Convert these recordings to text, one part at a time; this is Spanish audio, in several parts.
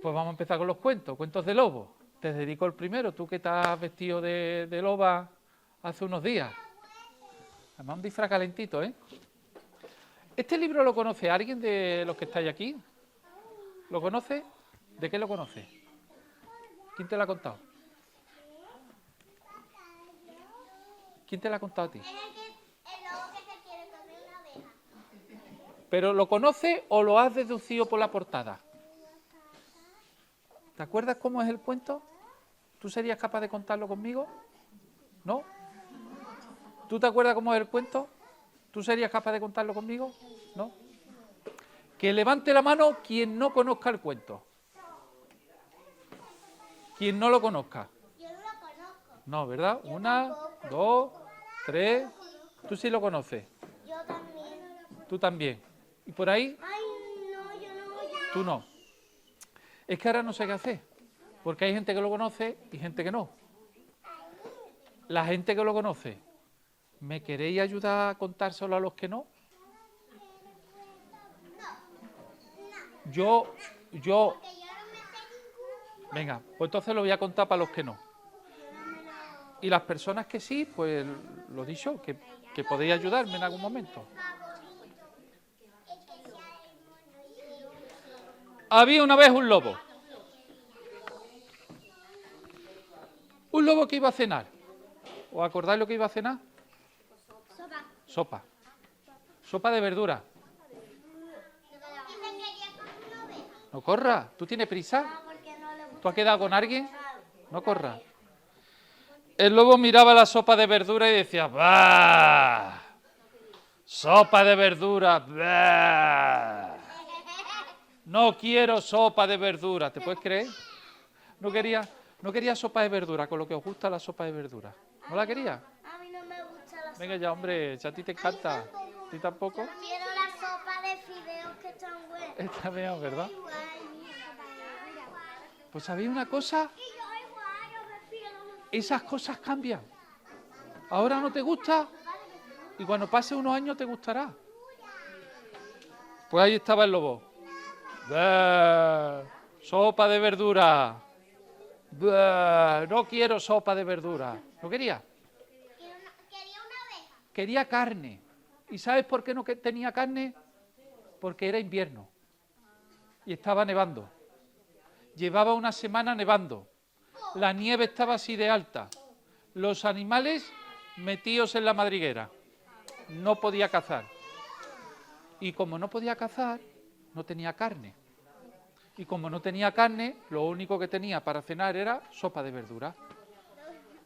Pues vamos a empezar con los cuentos, cuentos de lobo. Te dedico el primero, tú que estás vestido de loba hace unos días. Además un disfraz calentito, ¿eh? ¿Este libro lo conoce alguien de los que estáis aquí? ¿Lo conoce? ¿De qué lo conoce? ¿Quién te lo ha contado? ¿Quién te lo ha contado a ti? ¿Pero lo conoce o lo has deducido por la portada? ¿Te acuerdas cómo es el cuento? ¿Tú serías capaz de contarlo conmigo? ¿No? ¿Tú te acuerdas cómo es el cuento? ¿Tú serías capaz de contarlo conmigo? ¿No? Que levante la mano quien no conozca el cuento. Quien no lo conozca. Yo no lo conozco. No, ¿verdad? Una, dos, tres. ¿Tú sí lo conoces? Yo también. Tú también. ¿Y por ahí? Ay, no, yo no. Tú no. Es que ahora no sé qué hacer. Porque hay gente que lo conoce y gente que no. La gente que lo conoce, ¿me queréis ayudar a contárselo a los que no? Yo. Porque yo no me sé ningún. Venga, pues entonces lo voy a contar para los que no. Y las personas que sí, pues lo he dicho, que podéis ayudarme en algún momento. Había una vez un lobo. Un lobo que iba a cenar. ¿Os acordáis lo que iba a cenar? Sopa. Sopa. Sopa de verdura. Y se quería comer una oveja. No corra. ¿Tú tienes prisa? Porque no le gusta. ¿Tú has quedado con alguien? No corra. El lobo miraba la sopa de verdura y decía, ¡bah! Sopa de verdura, ¡bah! No quiero sopa de verdura. ¿Te puedes creer? No quería sopa de verdura, con lo que os gusta la sopa de verdura. ¿No la quería? A mí no me gusta la sopa. Venga ya, hombre, si a ti te encanta. ¿A ti tampoco? Quiero la sopa de fideos que están buenas. Está bien, ¿verdad? Igual. Pues ¿sabéis una cosa? Y yo igual, yo prefiero. Esas cosas cambian. Ahora no te gusta y cuando pase unos años te gustará. Pues ahí estaba el lobo. ¡Bah! Sopa de verdura. ¡Bah! No quiero sopa de verdura. ¿No quería? Quería una oveja. Quería carne. ¿Y sabes por qué no tenía carne? Porque era invierno y estaba nevando. Llevaba una semana nevando. La nieve estaba así de alta. Los animales metidos en la madriguera. No podía cazar. Y como no podía cazar, no tenía carne. Y como no tenía carne, lo único que tenía para cenar era sopa de verdura.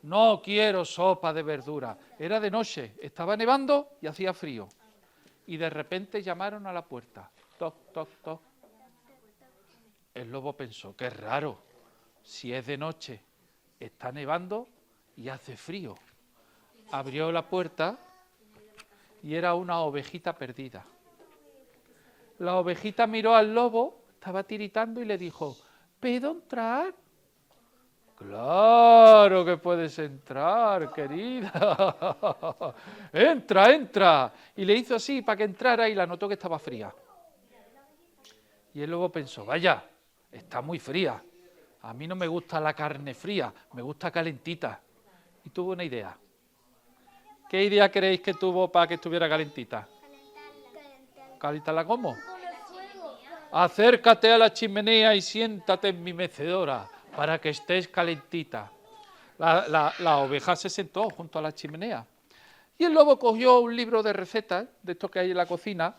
No quiero sopa de verdura. Era de noche, estaba nevando y hacía frío. Y de repente llamaron a la puerta. Toc, toc, toc. El lobo pensó, qué raro. Si es de noche, está nevando y hace frío. Abrió la puerta y era una ovejita perdida. La ovejita miró al lobo, estaba tiritando y le dijo, ¿puedo entrar? Claro que puedes entrar, querida. Entra, entra. Y le hizo así para que entrara y la notó que estaba fría. Y el lobo pensó, vaya, está muy fría. A mí no me gusta la carne fría, me gusta calentita. Y tuvo una idea. ¿Qué idea creéis que tuvo para que estuviera calentita? ¿Calentarla cómo? Con el fuego. Acércate a la chimenea y siéntate en mi mecedora para que estés calentita. La oveja se sentó junto a la chimenea. Y el lobo cogió un libro de recetas, de estos que hay en la cocina,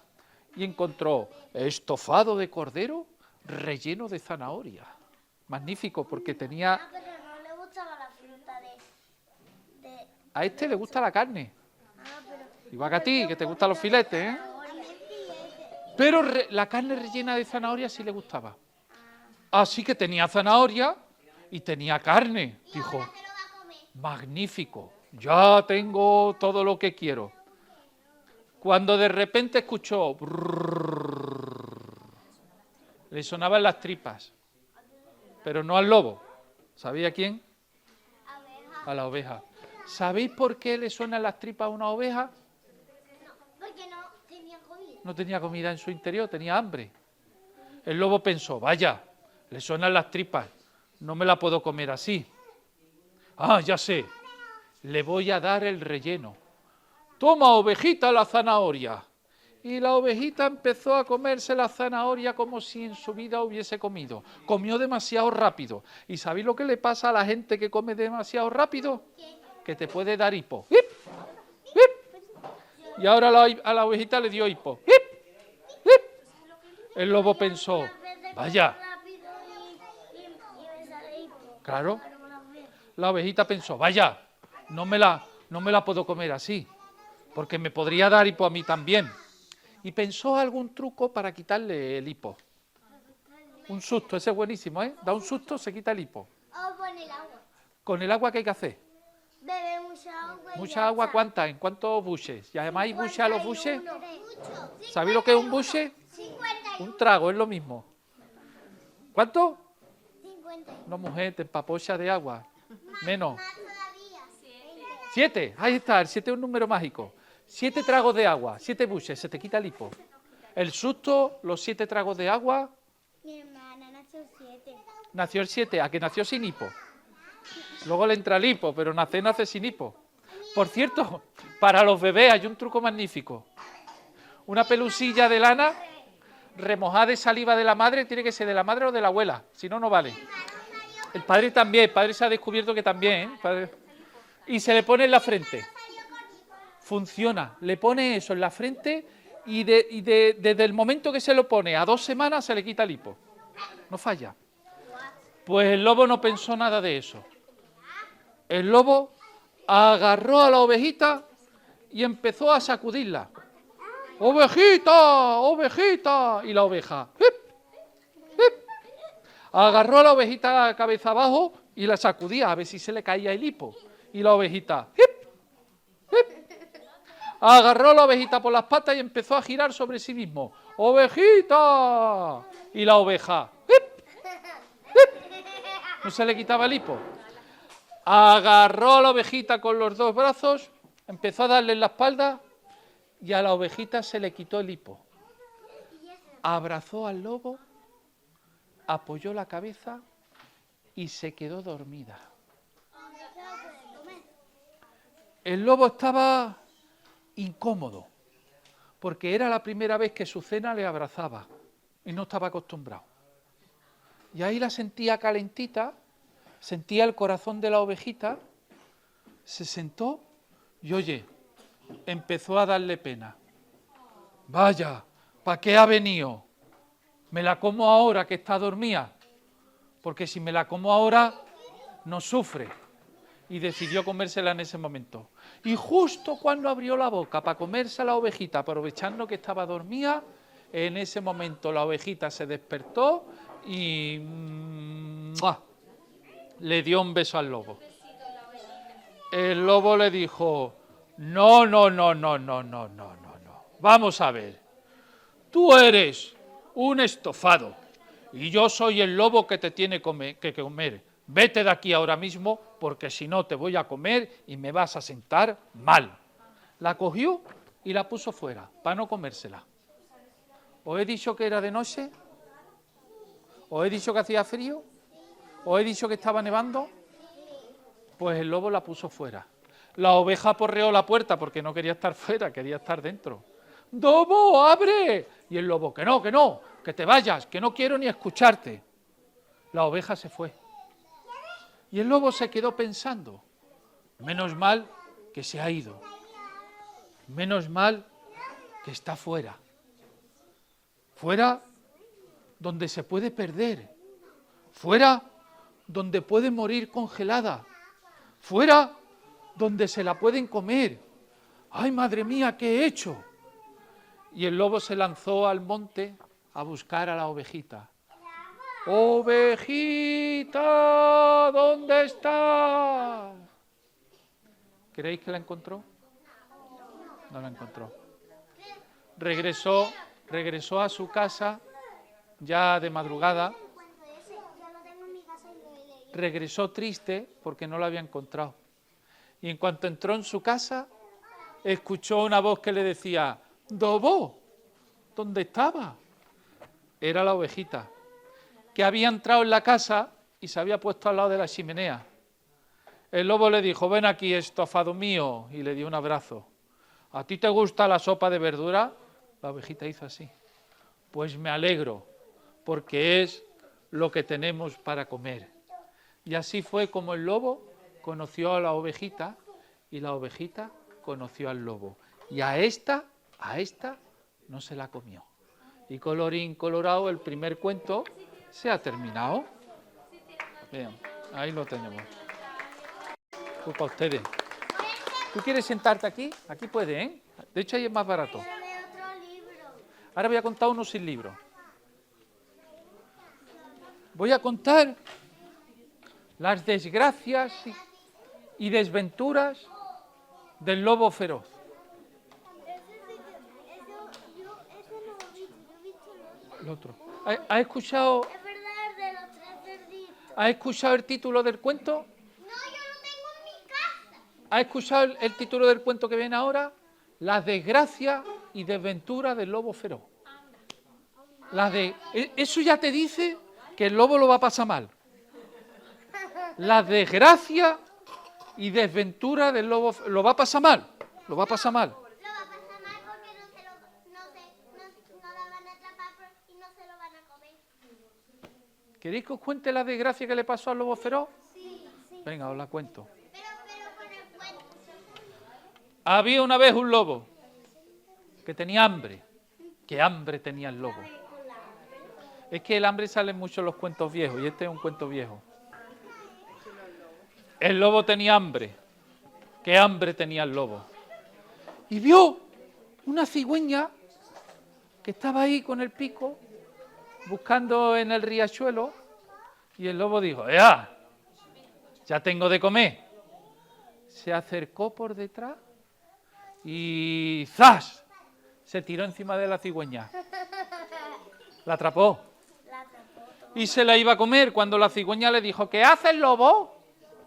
y encontró estofado de cordero relleno de zanahoria. Magnífico, porque tenía... Ah, pero no le gustaba la fruta de... A este le gusta la carne. Ah, pero... Igual que a ti, que te gustan los filetes, ¿eh? Pero la carne rellena de zanahoria sí le gustaba. Así que tenía zanahoria y tenía carne. Dijo, ¿Qué lo va a comer? magnífico, ya tengo todo lo que quiero. Cuando de repente escuchó... brrr, le sonaban las tripas. Pero no al lobo. ¿Sabía a quién? Abeja. A la oveja. ¿Sabéis por qué le suenan las tripas a una oveja? Porque no tenía comida. No tenía comida en su interior, tenía hambre. El lobo pensó, vaya, Le suenan las tripas, no me la puedo comer así. Ah, ya sé, le voy a dar el relleno. Toma, ovejita, la zanahoria. Y la ovejita empezó a comerse la zanahoria como si en su vida hubiese comido. Comió demasiado rápido. ¿Y sabéis lo que le pasa a la gente que come demasiado rápido? Que te puede dar hipo. ¡Hip! ¡Hip! Y ahora a la ovejita le dio hipo. ¡Hip! ¡Hip! El lobo pensó, vaya. Claro. La ovejita pensó, vaya, no me la puedo comer así, porque me podría dar hipo a mí también. Y pensó algún truco para quitarle el hipo. Un susto, ese es buenísimo, ¿eh? Da un susto, se quita el hipo. O con el agua. ¿Con el agua qué hay que hacer? Bebe mucha agua. ¿Mucha agua? ¿Cuánta? ¿En cuántos buches? ¿Y además hay buches a los buches? 51. ¿Sabéis lo que es un buche? 51. Un trago, es lo mismo. ¿Cuánto? 51. No, mujer, te empapocha de agua. Menos. Más todavía. 7, ahí está, el 7 es un número mágico. 7 tragos de agua, 7 buches, se te quita el hipo. El susto, los 7 tragos de agua. Mi hermana nació 7. Nació el 7, a que nació sin hipo. Luego le entra el hipo, pero nace sin hipo. Por cierto, para los bebés hay un truco magnífico. Una pelusilla de lana remojada de saliva de la madre, tiene que ser de la madre o de la abuela, si no, no vale. El padre también, el padre se ha descubierto que también, ¿eh? Y se le pone en la frente. Funciona, le pone eso en la frente y desde el momento que se lo pone a 2 semanas se le quita el hipo. No falla. Pues el lobo no pensó nada de eso. El lobo agarró a la ovejita y empezó a sacudirla. ¡Ovejita! ¡Ovejita! Y la oveja. ¡Hip! ¡Hip! Agarró a la ovejita cabeza abajo y la sacudía a ver si se le caía el hipo. Y la ovejita. ¡Hip! ¡Hip! Agarró a la ovejita por las patas y empezó a girar sobre sí mismo. ¡Ovejita! Y la oveja. ¡Hip! ¡Hip! No se le quitaba el hipo. Agarró a la ovejita con los 2 brazos, empezó a darle en la espalda y a la ovejita se le quitó el hipo. Abrazó al lobo, apoyó la cabeza y se quedó dormida. El lobo estaba incómodo, porque era la primera vez que su cena le abrazaba y no estaba acostumbrado. Y ahí la sentía calentita, sentía el corazón de la ovejita, se sentó y oye, empezó a darle pena. Vaya, ¿para qué ha venido? Me la como ahora que está dormida, porque si me la como ahora no sufre. Y decidió comérsela en ese momento. Y justo cuando abrió la boca para comerse a la ovejita, aprovechando que estaba dormida, en ese momento la ovejita se despertó y le dio un beso al lobo. El lobo le dijo, no. Vamos a ver, tú eres un estofado y yo soy el lobo que te tiene que comer. Vete de aquí ahora mismo porque si no te voy a comer y me vas a sentar mal. La cogió y la puso fuera para no comérsela. ¿Os he dicho que era de noche? ¿Os he dicho que hacía frío? ¿Os he dicho que estaba nevando? Pues el lobo la puso fuera. La oveja aporreó la puerta porque no quería estar fuera, quería estar dentro. ¡Lobo, abre! Y el lobo, que no, que te vayas, que no quiero ni escucharte. La oveja se fue. Y el lobo se quedó pensando, menos mal que se ha ido, menos mal que está fuera. Fuera donde se puede perder, fuera donde puede morir congelada, fuera donde se la pueden comer. ¡Ay, madre mía, qué he hecho! Y el lobo se lanzó al monte a buscar a la ovejita. ¡Ovejita! ¿Dónde estás? ¿Creéis que la encontró? No la encontró. Regresó a su casa ya de madrugada. Regresó triste porque no la había encontrado. Y en cuanto entró en su casa, escuchó una voz que le decía, ¡Lobo! ¿Dónde estaba? Era la ovejita. que había entrado en la casa y se había puesto al lado de la chimenea. El lobo le dijo, ven aquí, estofado mío, y le dio un abrazo. ¿A ti te gusta la sopa de verdura? La ovejita hizo así. Pues me alegro, porque es lo que tenemos para comer. Y así fue como el lobo conoció a la ovejita y la ovejita conoció al lobo. Y a esta no se la comió. Y colorín colorado, el primer cuento se ha terminado. Bien, ahí lo tenemos. Pues para ustedes. ¿Tú quieres sentarte aquí? Aquí puedes, ¿eh? De hecho ahí es más barato. Ahora voy a contar uno sin libro. Voy a contar las desgracias y desventuras del lobo feroz. El otro. ¿Has escuchado? Es verdad, de los 3 cerditos. ¿Has escuchado el título del cuento? No, yo lo tengo en mi casa. ¿Has escuchado el título del cuento que viene ahora? Las desgracias y desventuras del lobo feroz. Eso ya te dice que el lobo lo va a pasar mal. Las desgracias y desventuras del lobo lo va a pasar mal. Lo va a pasar mal. Lo va a pasar mal porque no la van a atrapar y no se lo van a comer. ¿Queréis que os cuente la desgracia que le pasó al lobo feroz? Sí. Venga, os la cuento. Pero con el cuento. Había una vez un lobo que tenía hambre. ¿Qué hambre tenía el lobo? Es que el hambre sale mucho en los cuentos viejos y este es un cuento viejo. El lobo tenía hambre. ¿Qué hambre tenía el lobo? Y vio una cigüeña que estaba ahí con el pico buscando en el riachuelo y el lobo dijo, ¡ya tengo de comer! Se acercó por detrás y ¡zas! Se tiró encima de la cigüeña. La atrapó. Y se la iba a comer cuando la cigüeña le dijo, ¿qué haces, lobo?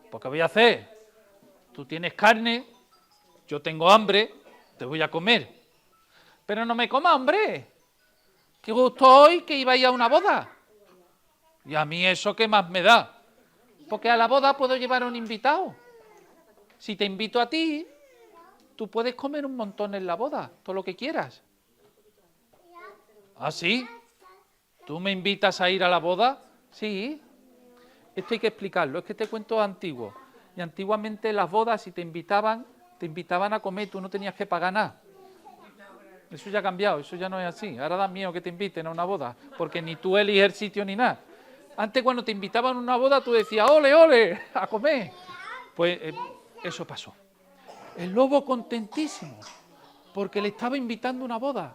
Pues ¿qué voy a hacer? Tú tienes carne, yo tengo hambre, te voy a comer. Pero no me comas, hombre. Qué gusto hoy que iba a ir a una boda. Y a mí eso qué más me da. Porque a la boda puedo llevar a un invitado. Si te invito a ti, tú puedes comer un montón en la boda, todo lo que quieras. ¿Ah, sí? ¿Tú me invitas a ir a la boda? Sí. Esto hay que explicarlo, es que este cuento es antiguo. Y antiguamente las bodas, si te invitaban a comer, tú no tenías que pagar nada. Eso ya ha cambiado, eso ya no es así. Ahora da miedo que te inviten a una boda, porque ni tú eliges el sitio ni nada. Antes cuando te invitaban a una boda, tú decías, ¡ole, ole!, a comer. Pues eso pasó. El lobo contentísimo, porque le estaba invitando a una boda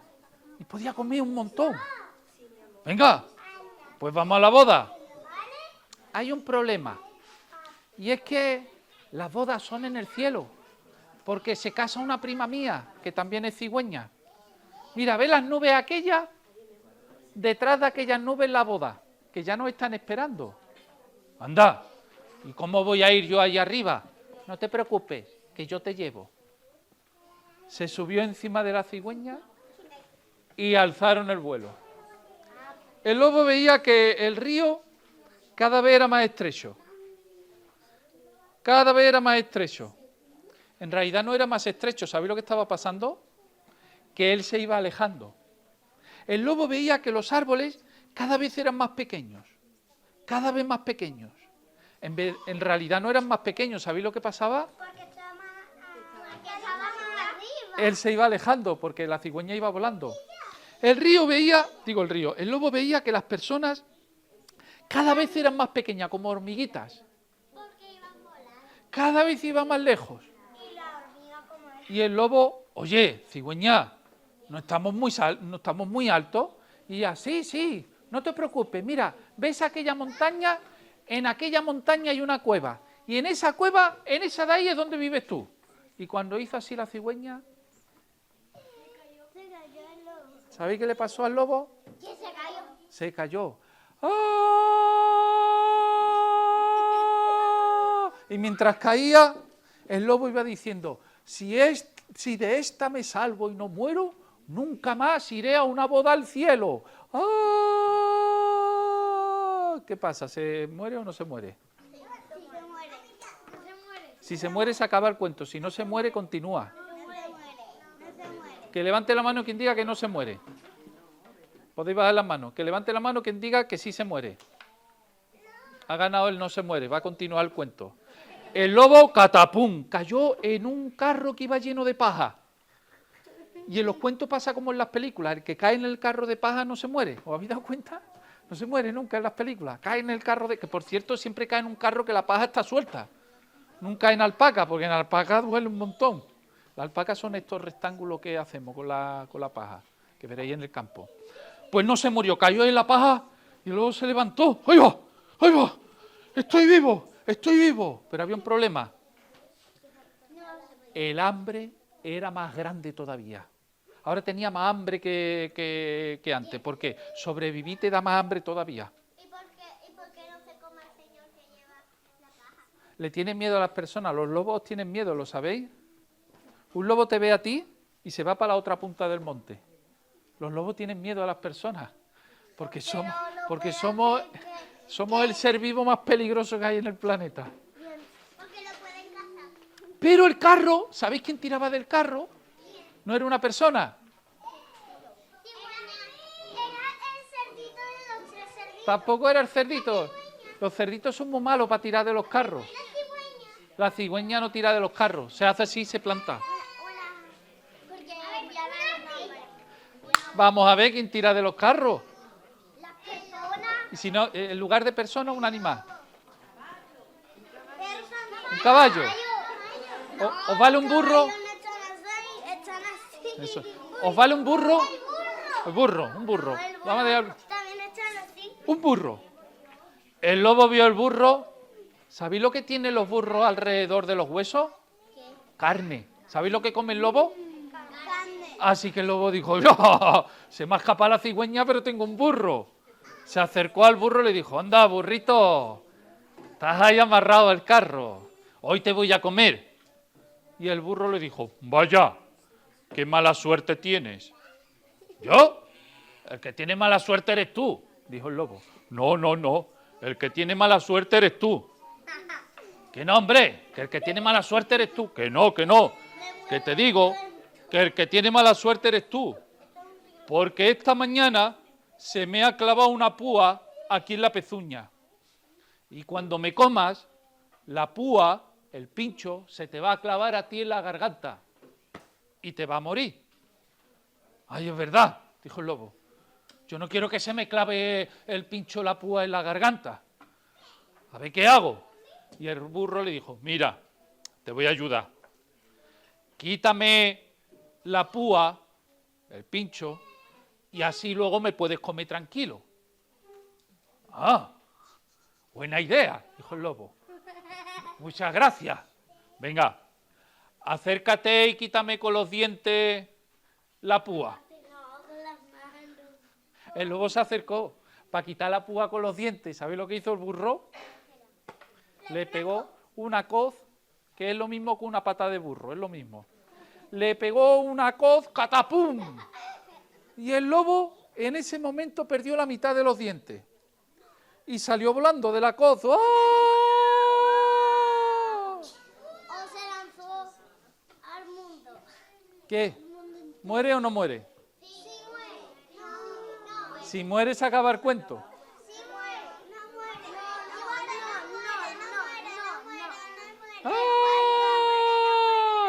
y podía comer un montón. Venga, pues vamos a la boda. Hay un problema, y es que las bodas son en el cielo, porque se casa una prima mía, que también es cigüeña. Mira, ve las nubes aquellas, detrás de aquellas nubes la boda, que ya nos están esperando. Anda, ¿y cómo voy a ir yo ahí arriba? No te preocupes, que yo te llevo. Se subió encima de la cigüeña y alzaron el vuelo. El lobo veía que el río cada vez era más estrecho. Cada vez era más estrecho. En realidad no era más estrecho. ¿Sabéis lo que estaba pasando? Que él se iba alejando. El lobo veía que los árboles cada vez eran más pequeños. Cada vez más pequeños. En realidad no eran más pequeños. ¿Sabéis lo que pasaba? Porque estaba más arriba. Él se iba alejando porque la cigüeña iba volando. El lobo veía que las personas cada vez eran más pequeñas, como hormiguitas. Porque iban volando. Cada vez iba más lejos. Y la hormiga como es. Y el lobo, oye, cigüeña, no estamos muy altos. Y ya, sí, no te preocupes. Mira, ¿ves aquella montaña? En aquella montaña hay una cueva. Y en esa cueva, en esa de ahí es donde vives tú. Y cuando hizo así la cigüeña, Se cayó el lobo. ¿sabéis qué le pasó al lobo? ¿Quién se cayó? Se cayó. ¡Ah! Y mientras caía, el lobo iba diciendo, si de esta me salvo y no muero, nunca más iré a una boda al cielo. ¡Ah! ¿qué pasa? ¿Se muere o no se muere? Sí, se muere. No se muere. Si se muere, se acaba el cuento. Si no se muere, continúa. No se muere. No se muere. Que levante la mano quien diga que no se muere. Podéis bajar las manos. Que levante la mano quien diga que sí se muere. Ha ganado el no se muere. Va a continuar el cuento. El lobo, catapum, cayó en un carro que iba lleno de paja. Y en los cuentos pasa como en las películas. El que cae en el carro de paja no se muere. ¿Os habéis dado cuenta? No se muere nunca en las películas. Cae en el carro de... Que por cierto siempre cae en un carro que la paja está suelta. Nunca en alpaca, porque en alpaca duele un montón. Las alpacas son estos rectángulos que hacemos con la paja, que veréis en el campo. Pues no se murió, cayó en la paja y luego se levantó. ¡Ahí va! ¡Ahí va! ¡Estoy vivo! ¡Estoy vivo! Pero había un problema. El hambre era más grande todavía. Ahora tenía más hambre que antes. ¿Por qué? Sobrevivir te da más hambre todavía. ¿Y por qué no se come al señor que lleva la paja? Le tienen miedo a las personas. Los lobos tienen miedo, ¿lo sabéis? Un lobo te ve a ti y se va para la otra punta del monte. Los lobos tienen miedo a las personas. Porque somos el ser vivo más peligroso que hay en el planeta. Porque lo pueden cazar. Pero el carro, ¿sabéis quién tiraba del carro? No era una persona. Era el cerdito de los tres cerditos. Tampoco era el cerdito. Los cerditos son muy malos para tirar de los carros. La cigüeña. La cigüeña no tira de los carros. Se hace así y se planta. Porque ya la Vamos a ver quién tira de los carros. las personas. Y si no, en lugar de persona, un animal. Personas. Un caballo. ¿Os vale un burro? Están así. Eso. ¿Os vale un burro? El burro, un burro. Vamos a dejar... También están así. Un burro. El lobo vio el burro. ¿Sabéis lo que tienen los burros alrededor de los huesos? ¿Qué? Carne. ¿Sabéis lo que come el lobo? Carne. Así que el lobo dijo, ¡ya! Se me ha escapado la cigüeña, pero tengo un burro. Se acercó al burro y le dijo, anda, burrito, estás ahí amarrado al carro. Hoy te voy a comer. Y el burro le dijo, vaya, qué mala suerte tienes. ¿Yo? El que tiene mala suerte eres tú, dijo el lobo. No, no, no, el que tiene mala suerte eres tú. Que no, hombre, que el que tiene mala suerte eres tú. Que no, que te digo que el que tiene mala suerte eres tú. Porque esta mañana se me ha clavado una púa aquí en la pezuña. Y cuando me comas, la púa, el pincho, se te va a clavar a ti en la garganta. Y te va a morir. Ay, es verdad, dijo el lobo. Yo no quiero que se me clave el pincho, la púa en la garganta. A ver qué hago. Y el burro le dijo, mira, te voy a ayudar. Quítame la púa, el pincho, y así luego me puedes comer tranquilo. Ah, buena idea, dijo el lobo. Muchas gracias. Venga, acércate y quítame con los dientes la púa. No, con las manos. El lobo se acercó para quitar la púa con los dientes. ¿Sabéis lo que hizo el burro? Le pegó una coz, que es lo mismo que una pata de burro, es lo mismo. Le pegó una coz, catapum. Y el lobo en ese momento perdió la mitad de los dientes. Y salió volando de la coz. ¡Ah! O se lanzó al mundo. ¿Qué? ¿Muere o no muere? Sí, muere. No, no. Si muere se acaba el cuento. Sí muere. No muere. No muere. ¡Ah!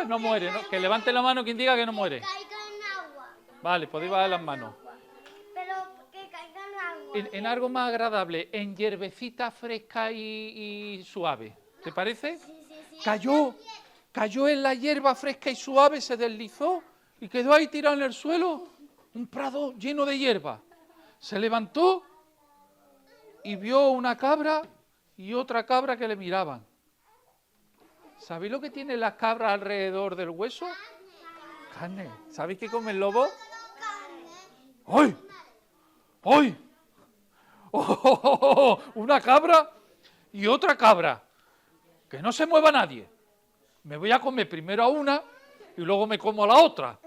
No muere, ¿no? Que levante la mano quien diga que no muere. Caiga en agua. Vale, podéis bajar las manos. Pero que caiga en agua. En algo más agradable, en hierbecita fresca y suave. ¿Te parece? Sí. Cayó en la hierba fresca y suave, se deslizó y quedó ahí tirado en el suelo. Un prado lleno de hierba. Se levantó y vio una cabra y otra cabra que le miraban. ¿Sabéis lo que tienen las cabras alrededor del hueso? Carne. ¿Sabéis qué come el lobo? ¡Ay! ¡Ay! ¡Oh! Una cabra y otra cabra. Que no se mueva nadie. Me voy a comer primero a una y luego me como a la otra.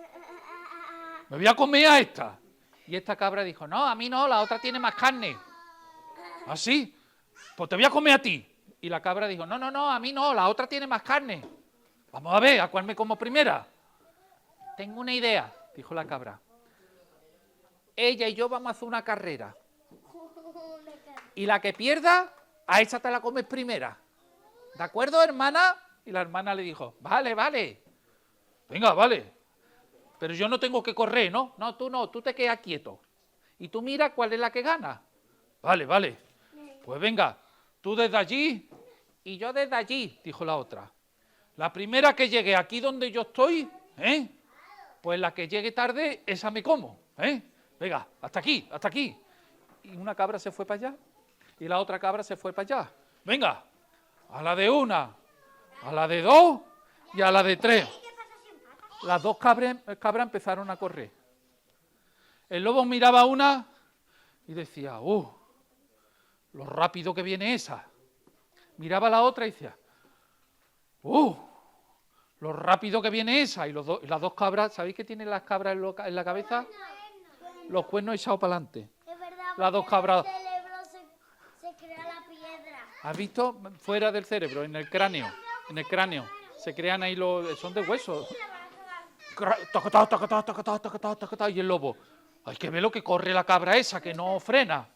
Me voy a comer a esta. Y esta cabra dijo, no, a mí no, la otra tiene más carne. ¿Así? pues te voy a comer a ti. Y la cabra dijo, no, no, no, a mí no, la otra tiene más carne. Vamos a ver, ¿a cuál me como primera? Tengo una idea, dijo la cabra. Ella y yo vamos a hacer una carrera. Y la que pierda, a esa te la comes primera. ¿De acuerdo, hermana? Y la hermana le dijo, vale, vale. Venga, vale. Pero yo no tengo que correr, ¿no? No, tú te quedas quieto. Y tú mira cuál es la que gana. Vale, vale. Pues venga, tú desde allí y yo desde allí, dijo la otra. La primera que llegue aquí donde yo estoy, pues la que llegue tarde, esa me como, Venga, hasta aquí, hasta aquí. Y una cabra se fue para allá y la otra cabra se fue para allá. Venga, a la de una, a la de dos y a la de tres. Las dos cabras empezaron a correr. El lobo miraba a una y decía, lo rápido que viene esa. Miraba a la otra y decía, lo rápido que viene esa. Y las dos cabras, ¿sabéis qué tienen las cabras en la cabeza? Los cuernos echados para adelante. Es verdad, Las dos cabras. en el cerebro se crea la piedra. ¿Has visto? Fuera del cerebro, en el cráneo. En el cráneo. Se crean ahí son de hueso. Y el lobo. Hay que ver lo que corre la cabra esa, que no frena.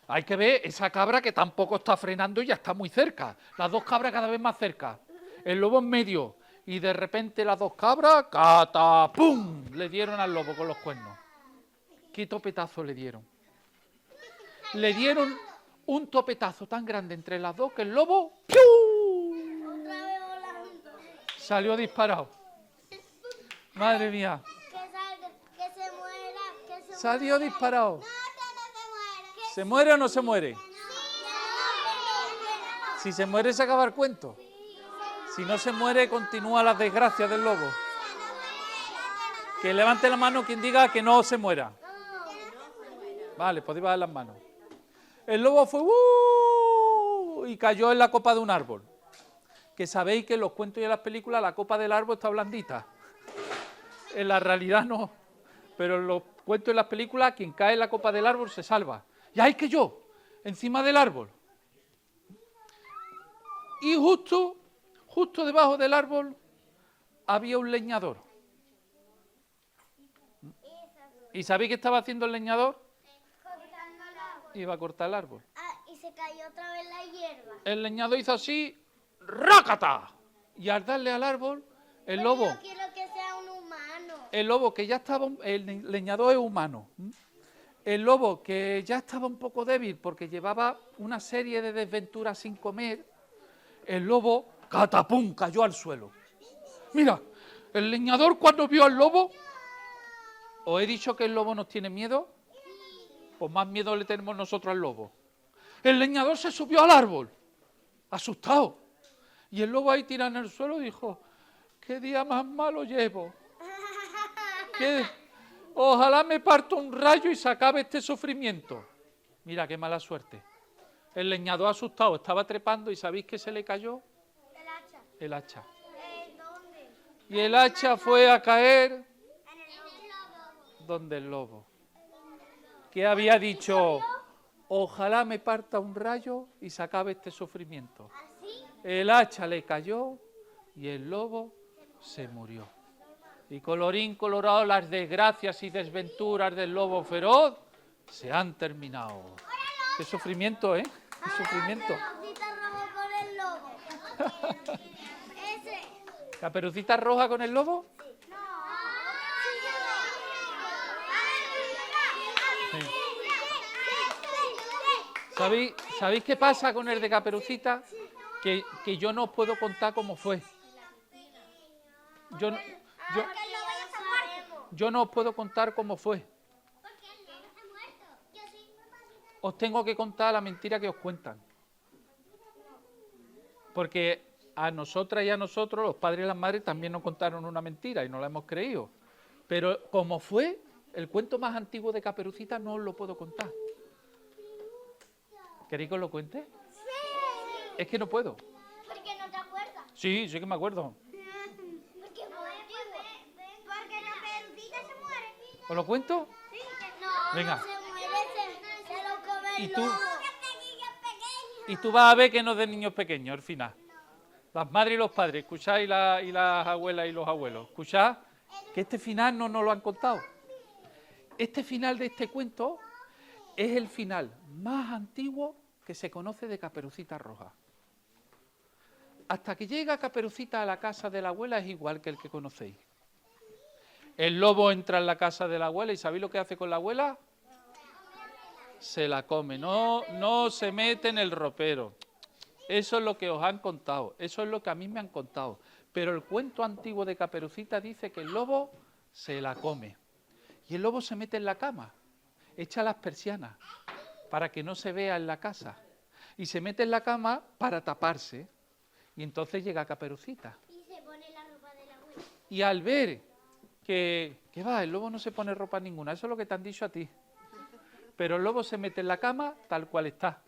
Hay que ver esa cabra que tampoco está frenando y ya está muy cerca. Las dos cabras cada vez más cerca. El lobo en medio. Y de repente las dos cabras, ¡catapum!, le dieron al lobo con los cuernos. ¿Qué topetazo le dieron? Le dieron un topetazo tan grande entre las dos que el lobo ¡piu!, Otra vez volando. salió disparado. Madre mía. Que salga, que se muera, que se Salió muera. disparado. No, que no se muera. ¿Se muere o no se muere? Sí, Si se muere se acaba el cuento. Si no se muere continúa las desgracias del lobo. Que levante la mano quien diga que no se muera. Vale, podéis bajar las manos. El lobo fue y cayó en la copa de un árbol. Que sabéis que en los cuentos y en las películas la copa del árbol está blandita. En la realidad no. Pero en los cuentos y en las películas quien cae en la copa del árbol se salva. Y ahí que yo, encima del árbol. Y justo debajo del árbol había un leñador. ¿Y sabéis qué estaba haciendo el leñador? cortando el árbol. Iba a cortar el árbol. Y se cayó otra vez la hierba. El leñador hizo así, ¡rácata! Y al darle al árbol, el lobo, Yo quiero que sea un humano. el lobo que ya estaba, el leñador es humano. El lobo que ya estaba un poco débil porque llevaba una serie de desventuras sin comer, el lobo, catapum, cayó al suelo. Mira, el leñador cuando vio al lobo, ¿os he dicho que el lobo nos tiene miedo? Pues más miedo le tenemos nosotros al lobo. El leñador se subió al árbol, asustado. Y el lobo ahí tirado en el suelo dijo, ¿qué día más malo llevo? Ojalá me parta un rayo y se acabe este sufrimiento. Mira qué mala suerte. El leñador asustado estaba trepando y ¿sabéis qué se le cayó? El hacha. El hacha. ¿Dónde? Y el hacha fue a caer En el lobo. donde el lobo. Que había dicho, ojalá me parta un rayo y se acabe este sufrimiento. ¿Así? El hacha le cayó y el lobo se murió. Y colorín colorado, las desgracias y desventuras del lobo feroz se han terminado. Qué sufrimiento, ¿eh? Qué sufrimiento. Caperucita roja con el lobo. Ese. ¿Caperucita roja con el lobo? No. Sí. ¿Sabéis qué pasa con el de Caperucita? Que yo no os puedo contar cómo fue. Yo no os puedo contar cómo fue. Os tengo que contar la mentira que os cuentan. Porque a nosotras y a nosotros, los padres y las madres, también nos contaron una mentira y no la hemos creído. Pero como fue, el cuento más antiguo de Caperucita no os lo puedo contar. ¿Queréis que os lo cuente? Sí. Es que no puedo. ¿Por qué no te acuerdas? Sí, sí que me acuerdo. Porque la Caperucita se muere. ¿Os lo cuento? No, Venga. no se muere, se lo come el ¿Y tú? lobo. Y tú vas a ver que no es de niños pequeños al final. Las madres y los padres, escucháis, y las abuelas y los abuelos, escuchad que este final no nos lo han contado. Este final de este cuento es el final más antiguo que se conoce de Caperucita Roja. Hasta que llega Caperucita a la casa de la abuela es igual que el que conocéis. El lobo entra en la casa de la abuela y ¿sabéis lo que hace con la abuela? Se la come, no se mete en el ropero. Eso es lo que os han contado, eso es lo que a mí me han contado. Pero el cuento antiguo de Caperucita dice que el lobo se la come. Y el lobo se mete en la cama, echa las persianas para que no se vea en la casa. Y se mete en la cama para taparse. Y entonces llega Caperucita. Y se pone la ropa de la abuela. Y al ver que va, el lobo no se pone ropa ninguna, eso es lo que te han dicho a ti. Pero el lobo se mete en la cama tal cual está.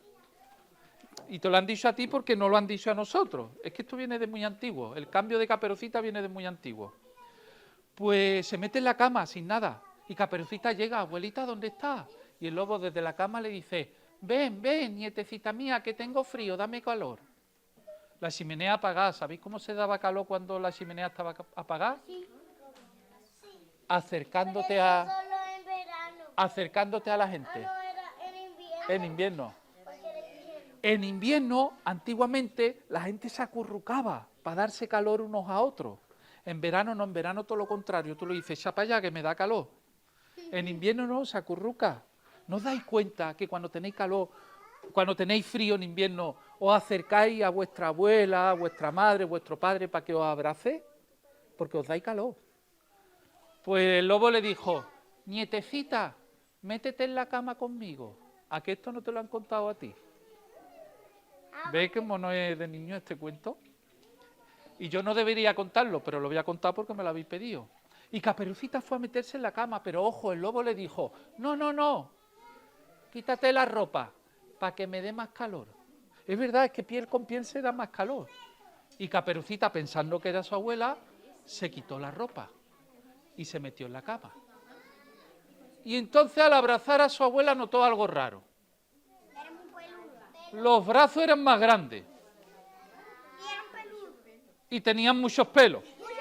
Y te lo han dicho a ti porque no lo han dicho a nosotros. Es que esto viene de muy antiguo. El cambio de Caperucita viene de muy antiguo. Pues se mete en la cama sin nada. Y Caperucita llega, abuelita, ¿dónde está? Y el lobo desde la cama le dice, ven, nietecita mía, que tengo frío, dame calor. La chimenea apagada. ¿Sabéis cómo se daba calor cuando la chimenea estaba apagada? Sí. Acercándote a... Solo en verano. Acercándote a la gente. No, era en invierno. En invierno. Porque era invierno. En invierno, antiguamente, la gente se acurrucaba para darse calor unos a otros. En verano no, en verano todo lo contrario. Tú le dices, echa para allá que me da calor. En invierno no, se acurruca. ¿No os dais cuenta que cuando tenéis calor, cuando tenéis frío en invierno, os acercáis a vuestra abuela, a vuestra madre, a vuestro padre para que os abrace? Porque os dais calor. Pues el lobo le dijo, nietecita, métete en la cama conmigo. ¿A qué esto no te lo han contado a ti? ¿Ves cómo no es de niño este cuento? Y yo no debería contarlo, pero lo voy a contar porque me lo habéis pedido. Y Caperucita fue a meterse en la cama, pero ojo, el lobo le dijo, no, quítate la ropa para que me dé más calor. Es verdad, es que piel con piel se da más calor. Y Caperucita, pensando que era su abuela, se quitó la ropa y se metió en la cama. Y entonces al abrazar a su abuela notó algo raro. Era muy peludo. Los brazos eran más grandes Y eran peludos. y tenían muchos pelos. Muchos pelos.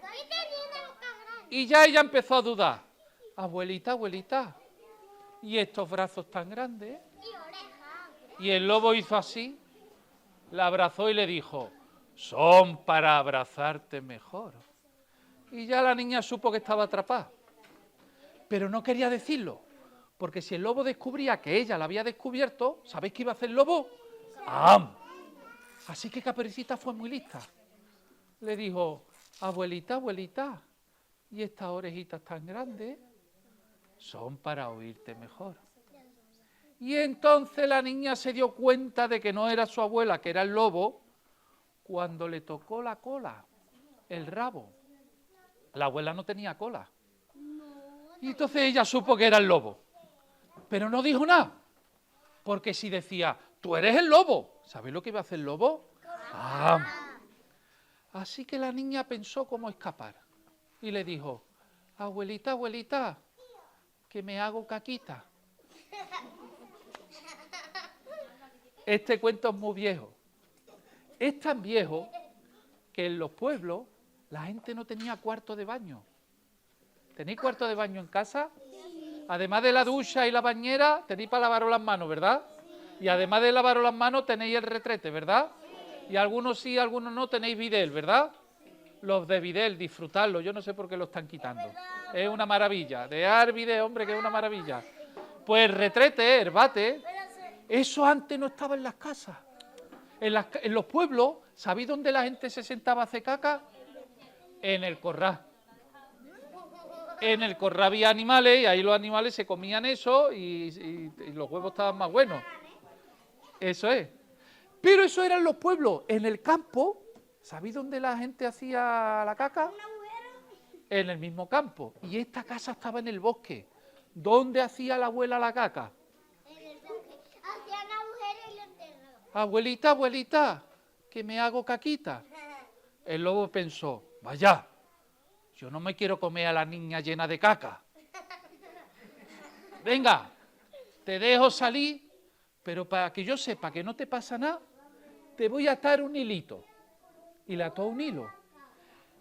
Y tenía una boca grande. Y ya ella empezó a dudar. Abuelita, ¿y estos brazos tan grandes? Y orejas. Y el lobo hizo así, la abrazó y le dijo, son para abrazarte mejor. Y ya la niña supo que estaba atrapada. Pero no quería decirlo, porque si el lobo descubría que ella la había descubierto, ¿sabéis qué iba a hacer el lobo? ¡Am! Así que Caperucita fue muy lista. Le dijo, abuelita, ¿y estas orejitas tan grandes? Son para oírte mejor. Y entonces la niña se dio cuenta de que no era su abuela, que era el lobo, cuando le tocó la cola, el rabo. La abuela no tenía cola. Y entonces ella supo que era el lobo. Pero no dijo nada. Porque si decía, tú eres el lobo, ¿sabéis lo que iba a hacer el lobo? ¡Ah! Así que la niña pensó cómo escapar. Y le dijo, abuelita, que me hago caquita. Este cuento es muy viejo. Es tan viejo que en los pueblos la gente no tenía cuarto de baño. ¿Tenéis cuarto de baño en casa? Además de la ducha y la bañera, tenéis para lavaros las manos, ¿verdad? Y además de lavaros las manos, tenéis el retrete, ¿verdad? Y algunos sí, algunos no, tenéis bidel, ¿verdad? Los de bidel, disfrutarlo, yo no sé por qué lo están quitando. Es una maravilla. Dejar bidel, hombre, que es una maravilla. Pues el retrete, el bate, eso antes no estaba en las casas. En los pueblos, ¿sabéis dónde la gente se sentaba a hacer caca? En el corral. En el corral había animales y ahí los animales se comían eso y los huevos estaban más buenos. Eso es. Pero eso era en los pueblos. En el campo, ¿sabéis dónde la gente hacía la caca? En el mismo campo. Y esta casa estaba en el bosque. ¿Dónde hacía la abuela la caca? En el bosque. Hacían agujeros y lo enterraban. Abuelita, que me hago caquita. El lobo pensó, vaya, yo no me quiero comer a la niña llena de caca. Venga, te dejo salir, pero para que yo sepa que no te pasa nada, te voy a atar un hilito. Y le ató un hilo.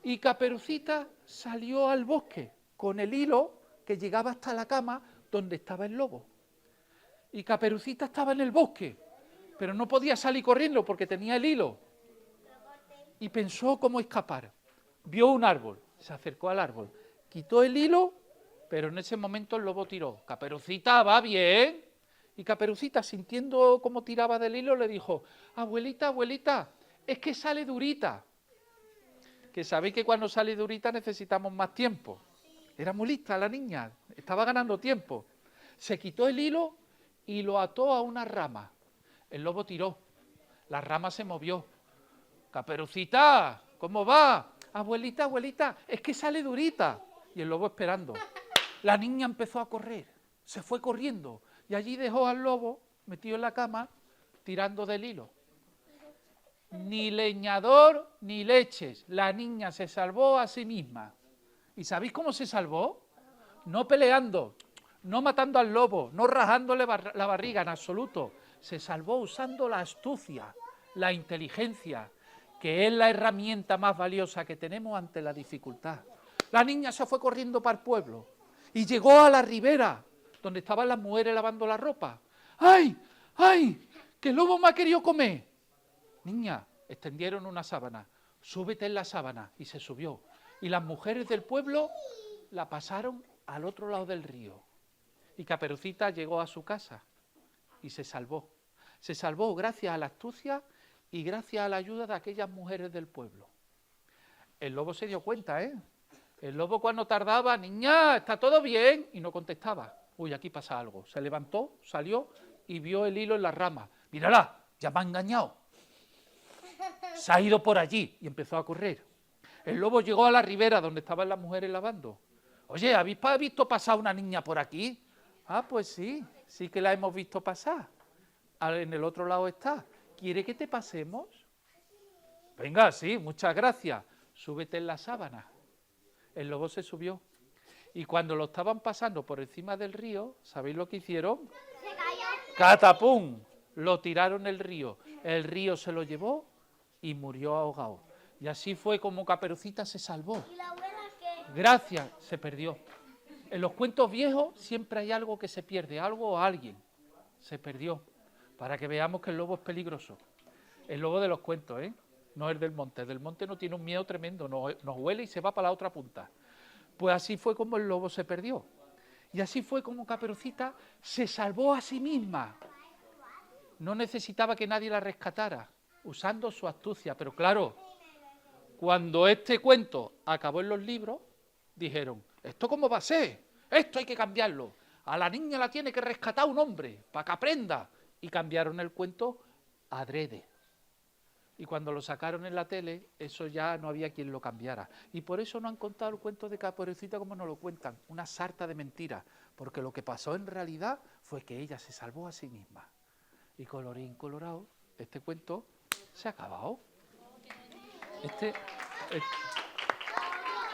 Y Caperucita salió al bosque con el hilo que llegaba hasta la cama donde estaba el lobo. Y Caperucita estaba en el bosque, pero no podía salir corriendo porque tenía el hilo. Y pensó cómo escapar. Vio un árbol, se acercó al árbol, quitó el hilo, pero en ese momento el lobo tiró. Caperucita, va bien. Y Caperucita, sintiendo cómo tiraba del hilo, le dijo, abuelita, abuelita, es que sale durita. Que sabéis que cuando sale durita necesitamos más tiempo. Era muy lista la niña, estaba ganando tiempo. Se quitó el hilo y lo ató a una rama. El lobo tiró, la rama se movió. Caperucita, ¿cómo va? Abuelita, abuelita, es que sale durita. Y el lobo esperando. La niña empezó a correr, se fue corriendo y allí dejó al lobo metido en la cama tirando del hilo. Ni leñador ni leches, la niña se salvó a sí misma. ¿Y sabéis cómo se salvó? No peleando, no matando al lobo, no rajándole la barriga en absoluto. Se salvó usando la astucia, la inteligencia, que es la herramienta más valiosa que tenemos ante la dificultad. La niña se fue corriendo para el pueblo y llegó a la ribera, donde estaban las mujeres lavando la ropa. ¡Ay! ¡Ay! ¡Que el lobo me ha querido comer! Niña, extendieron una sábana. Súbete en la sábana. Y se subió. Y las mujeres del pueblo la pasaron al otro lado del río. Y Caperucita llegó a su casa y se salvó. Se salvó gracias a la astucia y gracias a la ayuda de aquellas mujeres del pueblo. El lobo se dio cuenta, ¿eh? El lobo cuando tardaba, niña, ¿está todo bien? Y no contestaba. Uy, aquí pasa algo. Se levantó, salió y vio el hilo en la rama. Mírala, ya me ha engañado. Se ha ido por allí y empezó a correr. El lobo llegó a la ribera donde estaban las mujeres lavando. Oye, ¿habéis visto pasar una niña por aquí? Ah, pues sí, sí que la hemos visto pasar. En el otro lado está. ¿Quiere que te pasemos? Venga, sí, muchas gracias. Súbete en la sábana. El lobo se subió. Y cuando lo estaban pasando por encima del río, ¿sabéis lo que hicieron? Se cayó. ¡Catapum! Lo tiraron el río se lo llevó y murió ahogado. Y así fue como Caperucita se salvó. ¿Y la abuela qué? Gracias, se perdió. En los cuentos viejos siempre hay algo que se pierde, algo o alguien. Se perdió, para que veamos que el lobo es peligroso. El lobo de los cuentos, ¿eh? No el del monte. El del monte no tiene un miedo tremendo, nos huele y se va para la otra punta. Pues así fue como el lobo se perdió. Y así fue como Caperucita se salvó a sí misma. No necesitaba que nadie la rescatara, usando su astucia. Pero claro, cuando este cuento acabó en los libros, dijeron, ¿esto cómo va a ser? Esto hay que cambiarlo. A la niña la tiene que rescatar un hombre, para que aprenda. Y cambiaron el cuento adrede. Y cuando lo sacaron en la tele, eso ya no había quien lo cambiara. Y por eso no han contado el cuento de Caperucita como nos lo cuentan, una sarta de mentiras. Porque lo que pasó en realidad fue que ella se salvó a sí misma. Y colorín colorado, este cuento se ha acabado.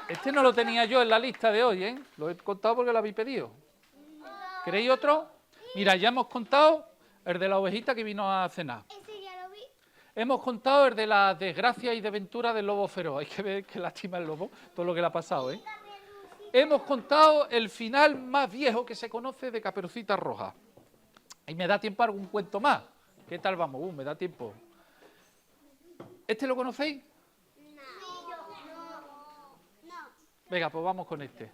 Este no lo tenía yo en la lista de hoy, ¿eh? Lo he contado porque lo habéis pedido. ¿Queréis otro? Mira, ya hemos contado el de la ovejita que vino a cenar. Ese ya lo vi. Hemos contado el de la desgracia y desventura del lobo feroz. Hay que ver qué lástima el lobo, todo lo que le ha pasado, ¿eh? Hemos contado el final más viejo que se conoce de Caperucita Roja. Y me da tiempo a algún cuento más. ¿Qué tal vamos? Me da tiempo. ¿Este lo conocéis? No. Venga, pues vamos con este.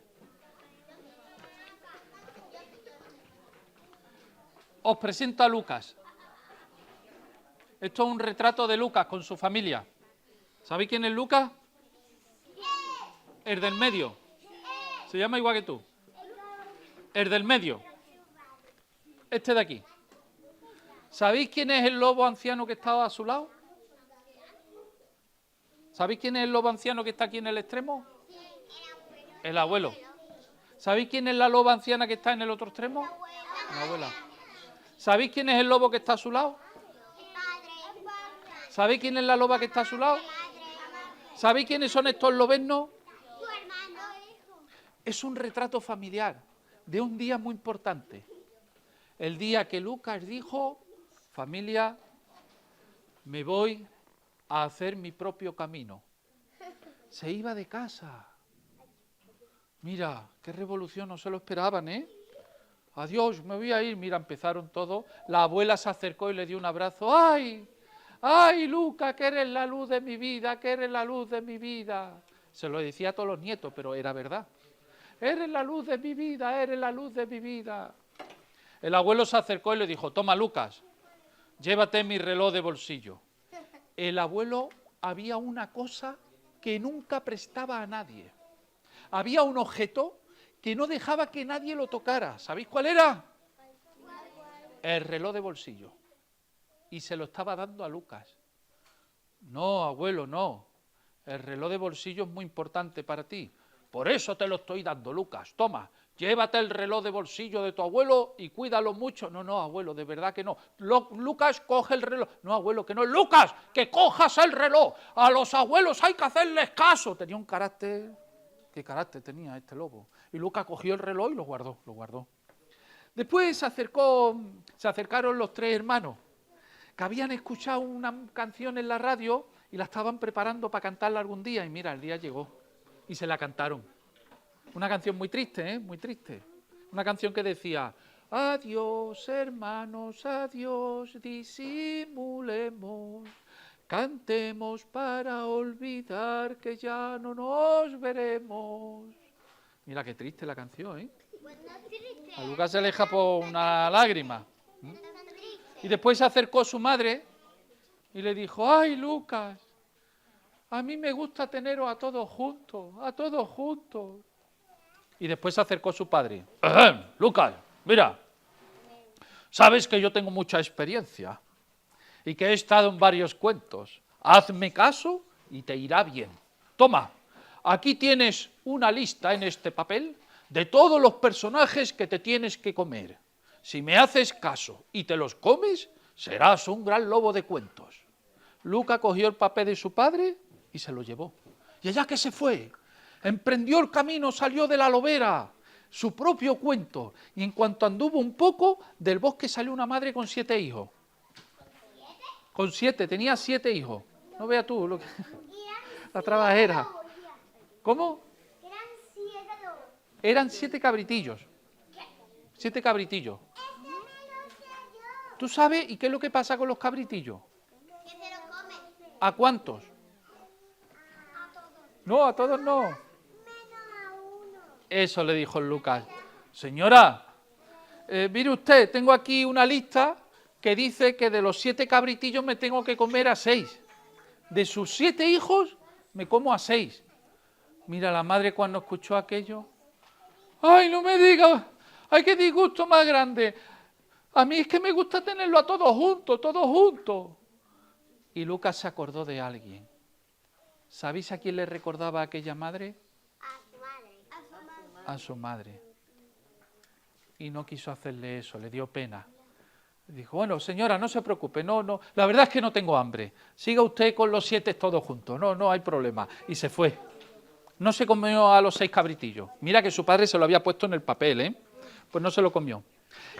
Os presento a Lucas. Esto es un retrato de Lucas con su familia. ¿Sabéis quién es Lucas? El del medio. Se llama igual que tú. El del medio. Este de aquí. ¿Sabéis quién es el lobo anciano que estaba a su lado? ¿Sabéis quién es el lobo anciano que está aquí en el extremo? El abuelo. ¿Sabéis quién es la loba anciana que está en el otro extremo? La abuela. ¿Sabéis quién es el lobo que está a su lado? ¿Sabéis quién es la loba que está a su lado? ¿Sabéis quiénes son estos lobeznos? Es un retrato familiar de un día muy importante. El día que Lucas dijo, familia, me voy a hacer mi propio camino. Se iba de casa. Mira, qué revolución, no se lo esperaban, ¿eh? Adiós, me voy a ir. Mira, empezaron todos. La abuela se acercó y le dio un abrazo. ¡Ay! ¡Ay, Luca, que eres la luz de mi vida, que eres la luz de mi vida! Se lo decía a todos los nietos, pero era verdad. Eres la luz de mi vida, eres la luz de mi vida. El abuelo se acercó y le dijo, toma, Lucas, llévate mi reloj de bolsillo. El abuelo había una cosa que nunca prestaba a nadie. Había un objeto que no dejaba que nadie lo tocara. ¿Sabéis cuál era? El reloj de bolsillo. Y se lo estaba dando a Lucas. No, abuelo, no. El reloj de bolsillo es muy importante para ti. Por eso te lo estoy dando, Lucas. Toma, llévate el reloj de bolsillo de tu abuelo y cuídalo mucho. No, no, abuelo, de verdad que no. Lucas, coge el reloj. No, abuelo, que no. Lucas, que cojas el reloj. A los abuelos hay que hacerles caso. Tenía un carácter. ¿Qué carácter tenía este lobo? Y Lucas cogió el reloj y lo guardó, lo guardó. Después se acercaron los tres hermanos, que habían escuchado una canción en la radio y la estaban preparando para cantarla algún día. Y mira, el día llegó y se la cantaron. Una canción muy triste, ¿eh? Muy triste. Una canción que decía, adiós, hermanos, adiós, disimulemos. Cantemos para olvidar que ya no nos veremos. Mira qué triste la canción, ¿eh? A Lucas se le escapó una lágrima. Y después se acercó su madre y le dijo, ay, Lucas, a mí me gusta teneros a todos juntos, a todos juntos. Y después se acercó su padre. Lucas, mira, sabes que yo tengo mucha experiencia y que he estado en varios cuentos. Hazme caso y te irá bien. Toma, aquí tienes una lista en este papel de todos los personajes que te tienes que comer. Si me haces caso y te los comes, serás un gran lobo de cuentos. Luca cogió el papel de su padre y se lo llevó. Y allá que se fue, emprendió el camino, salió de la lobera, su propio cuento. Y en cuanto anduvo un poco, del bosque salió una madre con 7 hijos. Con 7, tenía 7 hijos. No veas tú lo que... la trabajera. ¿Cómo? Eran 7 cabritillos. 7 cabritillos. ¿Tú sabes? ¿Y qué es lo que pasa con los cabritillos? Que se lo come. ¿A cuántos? A todos. No, a todos no. Menos a uno. Eso le dijo Lucas. Señora, mire usted, tengo aquí una lista que dice que de los 7 cabritillos me tengo que comer a 6. De sus 7 hijos me como a 6. Mira, la madre cuando escuchó aquello, ¡ay, no me digas! ¡Ay, qué disgusto más grande! A mí es que me gusta tenerlo a todos juntos, todos juntos. Y Lucas se acordó de alguien. ¿Sabéis a quién le recordaba a aquella madre? A su madre. A su madre. A su madre. Y no quiso hacerle eso, le dio pena. Dijo, bueno, señora, no se preocupe, no, la verdad es que no tengo hambre. Siga usted con los 7 todos juntos, no hay problema. Y se fue. No se comió a los 6 cabritillos. Mira que su padre se lo había puesto en el papel, ¿eh? Pues no se lo comió.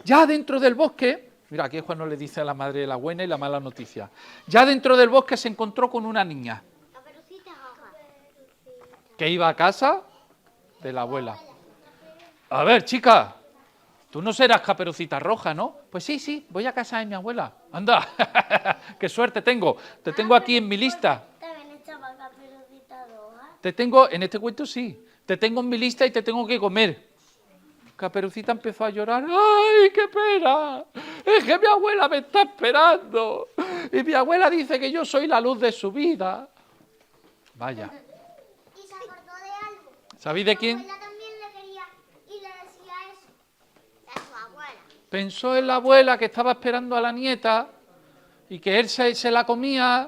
Ya dentro del bosque, mira, aquí es cuando le dice a la madre la buena y la mala noticia. Ya dentro del bosque se encontró con una niña Caperucita roja. que iba a casa de la abuela. A ver, chica, tú no serás Caperucita Roja, ¿no? Pues sí, voy a casa de mi abuela. Anda, qué suerte tengo. Te tengo aquí en mi lista. También estaba Caperucita roja. Te tengo, en este cuento sí, te tengo en mi lista y te tengo que comer. Caperucita empezó a llorar. ¡Ay, qué pena! Es que mi abuela me está esperando. Y mi abuela dice que yo soy la luz de su vida. Vaya. Y se acordó de algo. ¿Sabéis de quién? Su abuela también le quería y le decía eso. De su abuela. Pensó en la abuela que estaba esperando a la nieta y que él se la comía.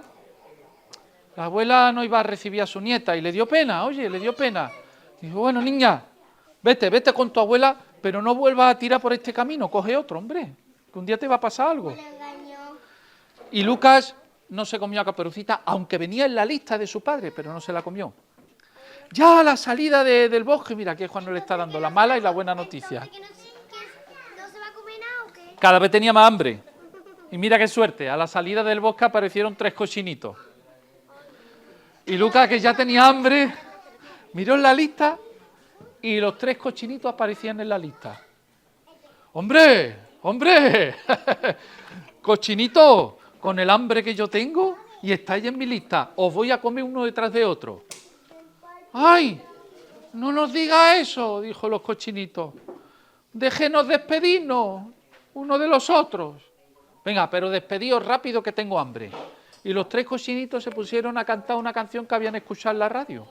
La abuela no iba a recibir a su nieta y le dio pena, le dio pena. Dijo, bueno, niña, vete con tu abuela, pero no vuelvas a tirar por este camino, coge otro, hombre, que un día te va a pasar algo. Le engañó. Y Lucas no se comió a Caperucita, aunque venía en la lista de su padre, pero no se la comió. Ya a la salida del bosque, mira, que es cuando le está dando la mala y la buena noticia. ¿Que no se va a comer nada o qué? Cada vez tenía más hambre. Y mira qué suerte, a la salida del bosque aparecieron 3 cochinitos. Y Lucas, que ya tenía hambre, miró en la lista y los 3 cochinitos aparecían en la lista. ¡Hombre! ¡Hombre! Cochinito, con el hambre que yo tengo y estáis en mi lista, os voy a comer uno detrás de otro. ¡Ay! No nos diga eso, dijo los cochinitos. Déjenos despedirnos uno de los otros. Venga, pero despedíos rápido que tengo hambre. Y los 3 cochinitos se pusieron a cantar una canción que habían escuchado en la radio.